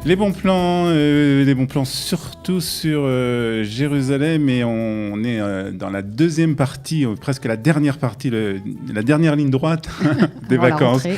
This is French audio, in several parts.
Les bons plans surtout sur Jérusalem, et on est dans la deuxième partie, presque la dernière partie, la dernière ligne droite des vacances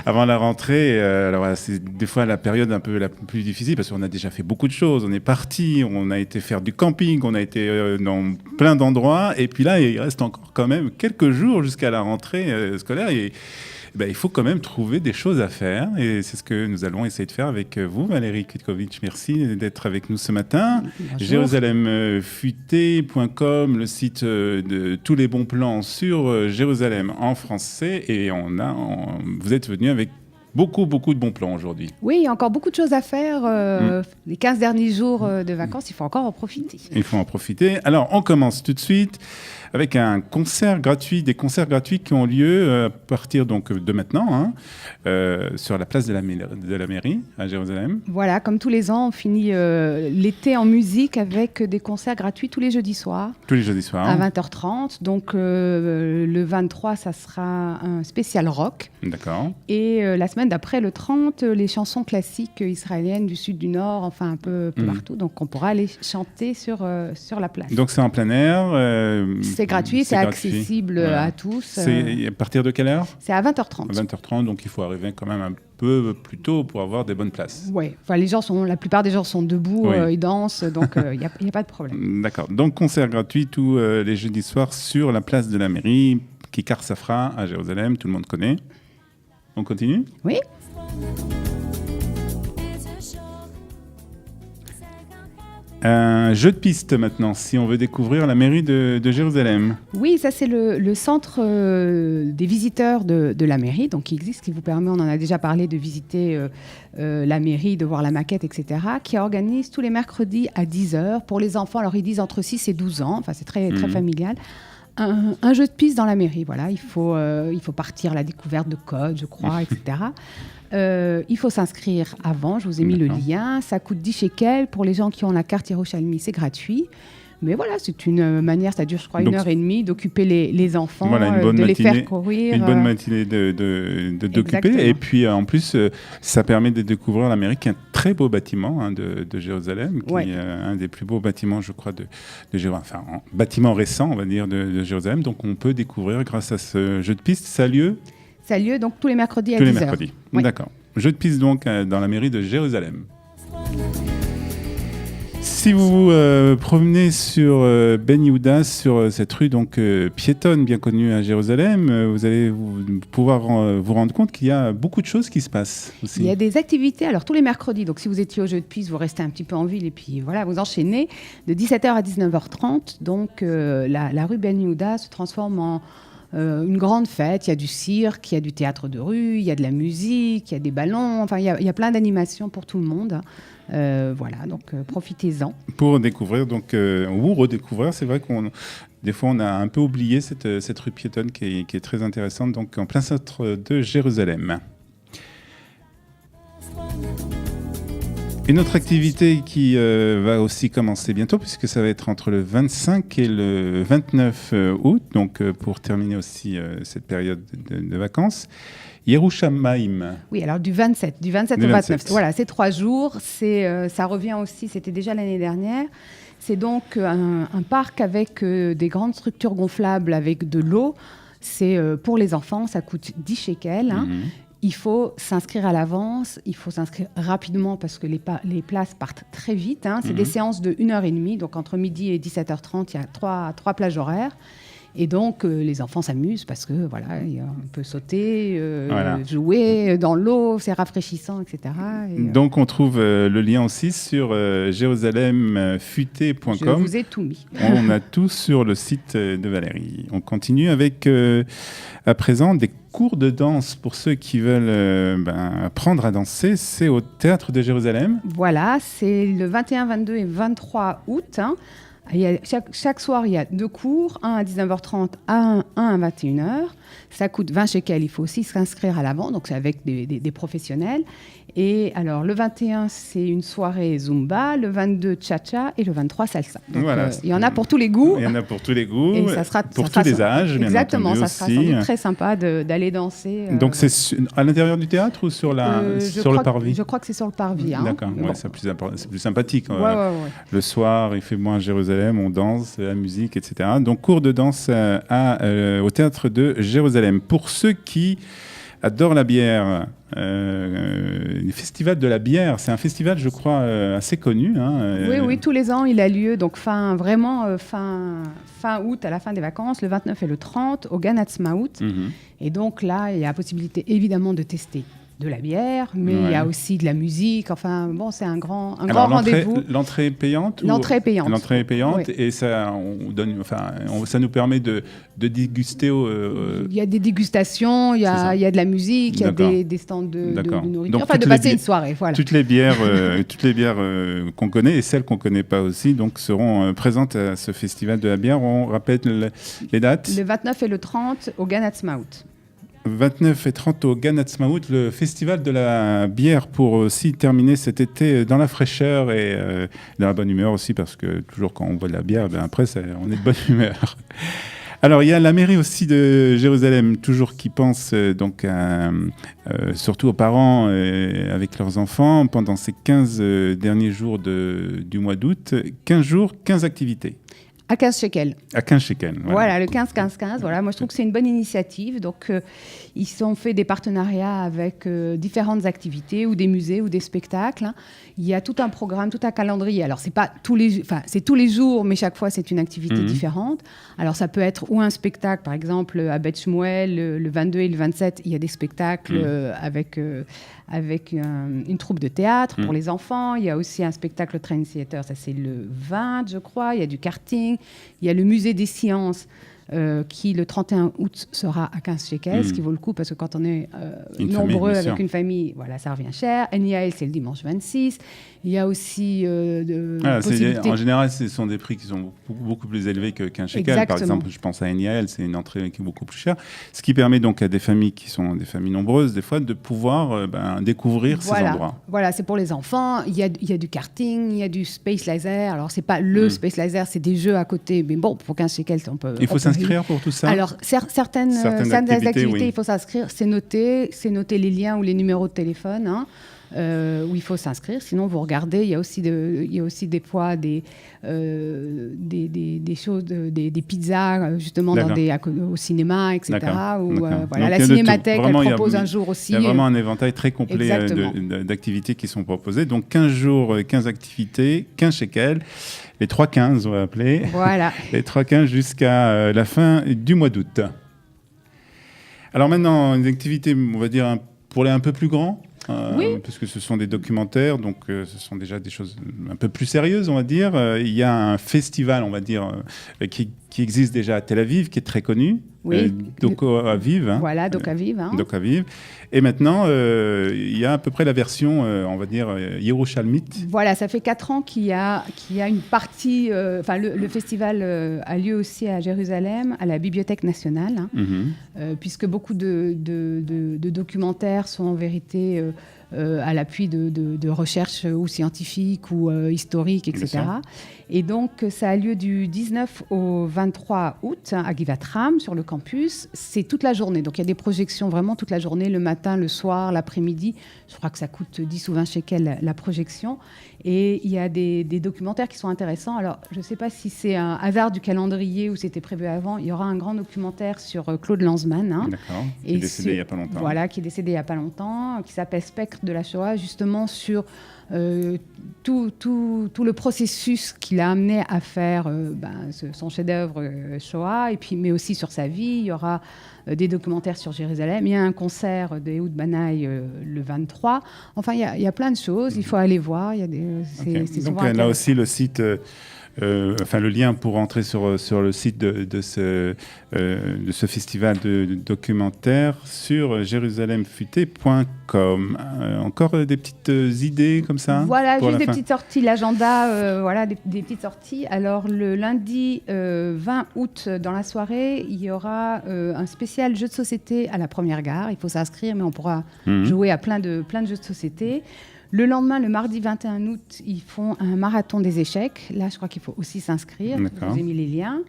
avant la rentrée. Alors voilà, c'est des fois la période un peu la plus difficile parce qu'on a déjà fait beaucoup de choses. On est parti, on a été faire du camping, on a été dans plein d'endroits, et puis là il reste encore quand même quelques jours jusqu'à la rentrée scolaire. Et il faut quand même trouver des choses à faire, et c'est ce que nous allons essayer de faire avec vous, Valérie Kvitkovitch. Merci d'être avec nous ce matin. Jérusalemfuté.com, le site de tous les bons plans sur Jérusalem en français, et vous êtes venu avec beaucoup de bons plans aujourd'hui. Oui, il y a encore beaucoup de choses à faire. Les 15 derniers jours de vacances, il faut encore en profiter. Il faut en profiter. Alors, on commence tout de suite avec des concerts gratuits qui ont lieu à partir donc de maintenant, sur la place de la mairie à Jérusalem. Voilà, comme tous les ans, on finit l'été en musique avec des concerts gratuits tous les jeudis soirs. Tous les jeudis soirs. À 20h30. Donc, le 23, ça sera un spécial rock. D'accord. Et la semaine d'après, le 30, les chansons classiques israéliennes du sud, du nord, enfin un peu partout. Donc, on pourra aller chanter sur la place. Donc, c'est en plein air. C'est gratuit, c'est accessible à tous. C'est à partir de quelle heure ? C'est à 20h30. À 20h30, donc il faut arriver quand même un peu plus tôt pour avoir des bonnes places. Oui, enfin, la plupart des gens sont debout, ils dansent, donc il n'y a pas de problème. D'accord, donc concert gratuit tous les jeudis soirs sur la place de la mairie, Kikar Safra à Jérusalem, tout le monde connaît. On continue ? Oui. Un jeu de piste maintenant, si on veut découvrir la mairie de Jérusalem. Oui, ça c'est le centre des visiteurs de la mairie, donc qui existe, qui vous permet, on en a déjà parlé, de visiter la mairie, de voir la maquette, etc., qui organise tous les mercredis à 10h pour les enfants. Alors ils disent entre 6 et 12 ans, enfin c'est très familial. Un jeu de piste dans la mairie, voilà. Il faut partir à la découverte de codes, je crois, etc. Il faut s'inscrire avant, je vous ai mis le lien. Ça coûte 10 shekels. Pour les gens qui ont la carte Yerushalmi, c'est gratuit. Mais voilà, c'est une manière, ça dure, je crois, 1h30, d'occuper les enfants, de les faire courir. Une bonne matinée d'occuper. Et puis, en plus, ça permet de découvrir la mairie, qui est un très beau bâtiment de Jérusalem, qui est un des plus beaux bâtiments, je crois, de Jérusalem. Enfin, bâtiment récent, on va dire, de Jérusalem. Donc, on peut découvrir grâce à ce jeu de piste. Ça a lieu donc tous les mercredis à 10h. Tous les mercredis, d'accord. Jeu de piste, donc, dans la mairie de Jérusalem. Si vous vous promenez sur Ben Yehuda, sur cette rue donc piétonne bien connue à Jérusalem, vous allez pouvoir vous rendre compte qu'il y a beaucoup de choses qui se passent aussi. Il y a des activités, alors tous les mercredis, donc si vous étiez au jeu de piste, vous restez un petit peu en ville et puis voilà, vous enchaînez de 17h à 19h30. Donc la rue Ben Yehuda se transforme en une grande fête. Il y a du cirque, il y a du théâtre de rue, il y a de la musique, il y a des ballons, enfin il y a plein d'animations pour tout le monde. Voilà, donc profitez-en. Pour découvrir, donc, ou redécouvrir, c'est vrai des fois on a un peu oublié cette rue piétonne qui est très intéressante, donc en plein centre de Jérusalem. Une autre activité qui va aussi commencer bientôt, puisque ça va être entre le 25 et le 29 août, donc pour terminer aussi cette période de vacances. Yerushalayim. Oui, alors du 27 au 29. Voilà, c'est 3 jours. Ça revient aussi, c'était déjà l'année dernière. C'est donc un parc avec des grandes structures gonflables avec de l'eau. C'est pour les enfants, ça coûte 10 shekels. Hein. Il faut s'inscrire à l'avance, il faut s'inscrire rapidement parce que les places partent très vite. Hein. C'est des séances de 1h30, donc entre midi et 17h30, il y a trois plages horaires. Et donc, les enfants s'amusent parce que voilà, on peut sauter, jouer dans l'eau, c'est rafraîchissant, etc. Donc, on trouve le lien aussi sur jérusalemfuté.com. Je vous ai tout mis. On a tout sur le site de Valérie. On continue avec, à présent, des cours de danse pour ceux qui veulent apprendre à danser. C'est au Théâtre de Jérusalem. Voilà, c'est le 21, 22 et 23 août. Hein. Chaque soir, il y a 2 cours, un à 19h30, un à 21h. Ça coûte 20 shekels, il faut aussi s'inscrire à l'avant, donc c'est avec des professionnels. Et alors, le 21, c'est une soirée Zumba, le 22, Cha-Cha et le 23, Salsa. Donc, voilà. Il y en a pour tous les goûts. Il y en a pour tous les goûts, et ça sera, pour tous les âges, bien exactement, entendu ça sera sans doute très sympa d'aller danser. Donc, c'est à l'intérieur du théâtre ou sur le parvis? Je crois que c'est sur le parvis. Hein. D'accord, bon. c'est plus sympathique. Ouais. Le soir, il fait moins à Jérusalem, on danse, la musique, etc. Donc, cours de danse au théâtre de Jérusalem. Pour ceux qui adorent la bière, le festival de la bière, c'est un festival, je crois, assez connu. Hein, oui, tous les ans, il a lieu, donc fin août, à la fin des vacances, le 29 et le 30, au Gan Ha'atzmaut. Et donc là, il y a la possibilité, évidemment, de tester de la bière, mais il y a aussi de la musique. Enfin, bon, c'est un grand rendez-vous. L'entrée est payante? L'entrée est payante. L'entrée est payante, oui. Et ça, ça nous permet de déguster. Il y a des dégustations, il y a de la musique, il y a des stands de nourriture. Donc, de passer une soirée. Voilà. Toutes les bières, qu'on connaît et celles qu'on ne connaît pas aussi, donc, seront présentes à ce festival de la bière. On rappelle les dates? Le 29 et le 30 au Gan Ha'atzmaut. 29 et 30 au Gan Ha'atzmaut, le festival de la bière, pour aussi terminer cet été dans la fraîcheur et dans la bonne humeur aussi, parce que toujours quand on boit de la bière, après on est de bonne humeur. Alors il y a la mairie aussi de Jérusalem, toujours qui pense surtout aux parents avec leurs enfants pendant ces 15 derniers jours du mois d'août, 15 jours, 15 activités. À 15 shekels. À 15 shekels. Voilà, le 15-15-15. Voilà. Moi, je trouve que c'est une bonne initiative. Donc, ils ont fait des partenariats avec différentes activités ou des musées ou des spectacles. Hein. Il y a tout un programme, tout un calendrier. Alors, c'est tous les jours, mais chaque fois, c'est une activité différente. Alors, ça peut être ou un spectacle, par exemple, à Beth Shmuel, le 22 et le 27, il y a des spectacles avec une troupe de théâtre pour les enfants. Il y a aussi un spectacle Train Theater, ça c'est le 20, je crois. Il y a du karting. Il y a le musée des sciences qui, le 31 août, sera à 15 shekels, ce qui vaut le coup parce que quand on est nombreux avec une famille, voilà, ça revient cher. NIAL, c'est le dimanche 26. Il y a aussi en général, ce sont des prix qui sont beaucoup plus élevés que 15 shekels. Exactement. Par exemple, je pense à NIAL, c'est une entrée qui est beaucoup plus chère. Ce qui permet donc à des familles qui sont des familles nombreuses, des fois, de pouvoir découvrir ces endroits. Voilà, c'est pour les enfants. Il y a du karting, il y a du Space Laser. Alors, c'est pas le Space Laser, c'est des jeux à côté. Mais bon, pour 15 shekels, on peut... Il faut s'inscrire pour tout ça? Alors, certaines activités, oui. Il faut s'inscrire. C'est noté les liens ou les numéros de téléphone, hein. Où il faut s'inscrire. Sinon, vous regardez, il y a aussi des fois des choses, des pizzas, justement, au cinéma, etc. Voilà, la Cinémathèque, elle propose un jour aussi. Il y a vraiment un éventail très complet d'activités qui sont proposées. Donc, 15 jours, 15 activités, 15 shekels. Les 3-15, on va appeler. Voilà. Les 3-15 jusqu'à la fin du mois d'août. Alors maintenant, une activité, on va dire, pour les un peu plus grands. Parce que ce sont des documentaires, donc ce sont déjà des choses un peu plus sérieuses, on va dire. Il y a un festival, on va dire, qui existe déjà à Tel Aviv, qui est très connu. Oui. Doko Aviv. Hein. Voilà, Doko Aviv. Hein. Doko Aviv. Et maintenant, il y a à peu près la version, on va dire, Yerushalmite. Voilà, ça fait 4 ans qu'il y a une partie... le festival a lieu aussi à Jérusalem, à la Bibliothèque nationale, hein, puisque beaucoup de documentaires sont en vérité... à l'appui de recherches ou scientifiques ou historiques, etc. Et donc, ça a lieu du 19 au 23 août à Givat Ram, sur le campus. C'est toute la journée. Donc, il y a des projections vraiment toute la journée, le matin, le soir, l'après-midi. Je crois que ça coûte 10 ou 20 shekels la projection. Et il y a des documentaires qui sont intéressants. Alors, je ne sais pas si c'est un hasard du calendrier ou c'était prévu avant. Il y aura un grand documentaire sur Claude Lanzmann. Hein, d'accord, qui est décédé il n'y a pas longtemps. Voilà, qui est décédé il n'y a pas longtemps, qui s'appelle Spectre de la Shoah, justement sur tout le processus qu'il a amené à faire son chef-d'œuvre Shoah, mais aussi sur sa vie. Il y aura des documentaires sur Jérusalem. Il y a un concert d'Ehud Banaï le 23. Enfin, il y a plein de choses. Il faut aller voir. Il y a donc, là aussi, le site le lien pour entrer sur le site de ce festival de documentaire sur jérusalemfuté.com. Encore des petites idées comme ça? Voilà, juste des petites sorties, l'agenda, des petites sorties. Alors le lundi 20 août, dans la soirée, il y aura un spécial jeu de société à la Première Gare. Il faut s'inscrire, mais on pourra jouer à plein de jeux de société. Le lendemain, le mardi 21 août, ils font un marathon des échecs. Là, je crois qu'il faut aussi s'inscrire. Je vous ai mis les liens.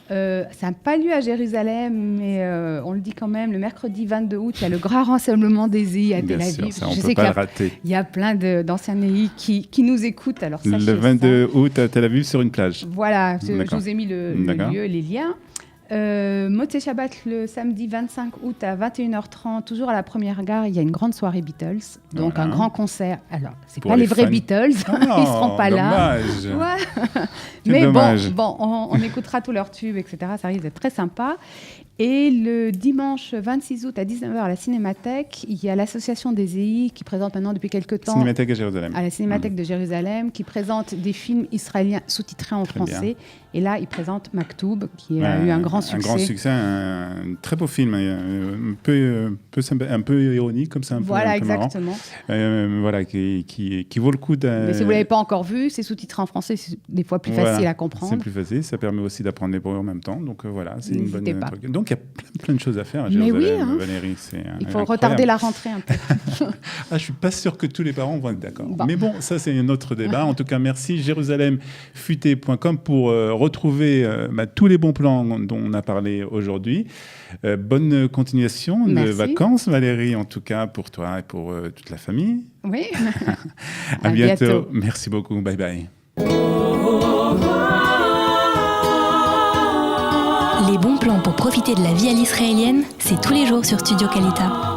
Ça n'a pas lieu à Jérusalem, mais on le dit quand même. Le mercredi 22 août, il y a le grand rassemblement des EI à Tel Aviv. Bien sûr, ça, on ne peut pas le rater. Il y a plein d'anciens EI qui nous écoutent. Alors, le 22 août à Tel Aviv sur une plage. Voilà, je vous ai mis le lieu, les liens. Motzei Shabbat le samedi 25 août à 21h30, toujours à la Première Gare, il y a une grande soirée Beatles, donc un grand concert. Alors, c'est pas les vrais Beatles, ils seront pas là. Ouais. Mais dommage. Bon, on écoutera tous leurs tubes, etc. Ça risque d'être très sympa. Et le dimanche 26 août à 19h à la Cinémathèque, il y a l'association des EI qui présente maintenant depuis quelques temps... Cinémathèque à Jérusalem. À la Cinémathèque de Jérusalem, qui présente des films israéliens sous-titrés en français. Et là, ils présentent Maktoub, qui a eu un grand succès. Un grand succès, un très beau film, un peu ironique, comme ça, un peu exactement. Marrant. Qui vaut le coup Mais si vous ne l'avez pas encore vu, c'est sous-titré en français, c'est des fois plus facile à comprendre. C'est plus facile, ça permet aussi d'apprendre l'hébreu en même temps. Donc c'est une bonne truc. Donc il y a plein de choses à faire à Jérusalem, Valérie. Il faut retarder la rentrée un peu. Je ne suis pas sûr que tous les parents vont être d'accord. Bon. Mais bon, ça c'est un autre débat. En tout cas, merci jérusalemfuté.com pour retrouver tous les bons plans dont on a parlé aujourd'hui. Bonne continuation de vacances, Valérie, en tout cas pour toi et pour toute la famille. Oui. À bientôt. Merci beaucoup. Bye bye. Les bons plans pour profiter de la vie à l'israélienne, c'est tous les jours sur Studio Kalita.